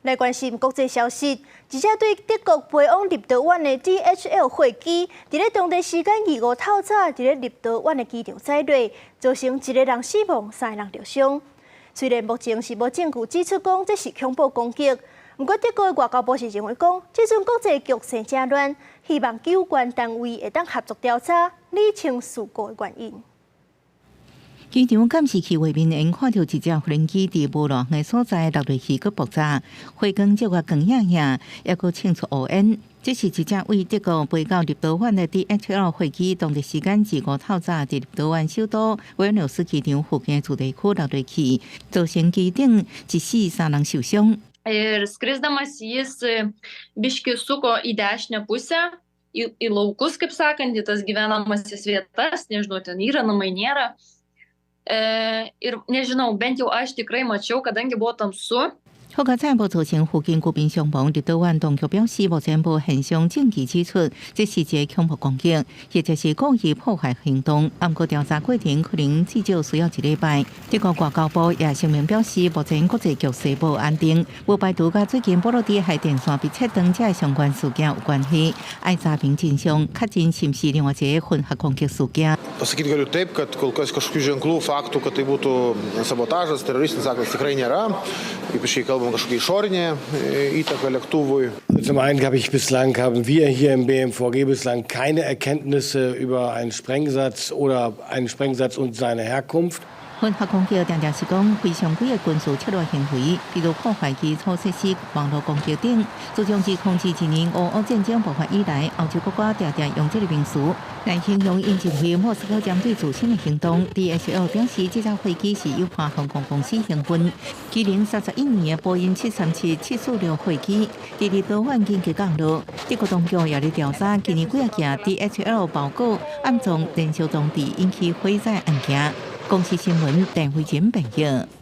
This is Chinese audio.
来关心国际消息，记者对德国飞往立陶宛的 DHL 飞机，伫咧当地时间2号透早，伫咧立陶宛的机场载落，造成1个人死亡，3个人受伤。虽然目前是无证据指出讲这是恐怖攻击，不过德国的外交部是认为讲，这阵国际局势正乱，希望有关单位会当合作调查，理清事故的原因。 机场监视器画面因看到一只无人机伫无路的所在落落去，佫爆炸，火光照个光影影，也佫清楚乌烟。这是一只为德国飞到立陶宛的 DHL 飞机，当地时间2号透早伫立陶宛首都维尔纽斯机场附近住地区落落去，造成机顶1死3人受伤。Ir skrisdamas jis biški suko į dešinę pusę, į laukus, kaip sakant, į tas gyvenamasis vietas, nežinau, ten yra namai, nėra. Ir nežinau, bent jau aš tikrai mačiau, kadangi buvo tamsu. 好佳在无造成附近居民伤亡，立陶宛当局表示，目前无现象证据指出这是一个恐怖攻击，或者是故意破坏行动。不过调查过程可能至少需要1礼拜。德国外交部也声明表示，目前国际局势无安定，无排除甲最近波罗的海电线被切断这相关事件有关系。爱查明真相，确认是毋是另外一个混合攻击事件。 Pasakyti galiu taip, kad kol kas kažkokių ženklų, faktų, kad tai būtų sabotažas, teroristinis aktas tikrai nėra. Ypač kai kalbam kažkokia išorinė įtaka lėktuvui. Zum einen haben wir hier im BMVG bislang keine Erkenntnisse über einen Sprengsatz oder einen Sprengsatz und seine Herkunft. 混合攻击常常是讲非常规的军事策略行为，比如破坏基础设施、网络攻击等。自从2001年俄乌战争爆发以来，欧洲国家常常用这个名词来形容因指挥莫斯科针对自身的行动。DHL 表示，这架飞机是由华航空公司营运。2031年的波音737-746飞机伫立陶宛紧急降落。德国当局也在调查今年几啊件 DHL 包裹暗藏燃烧装置引起火灾案件。公司新闻，陈慧珍报道。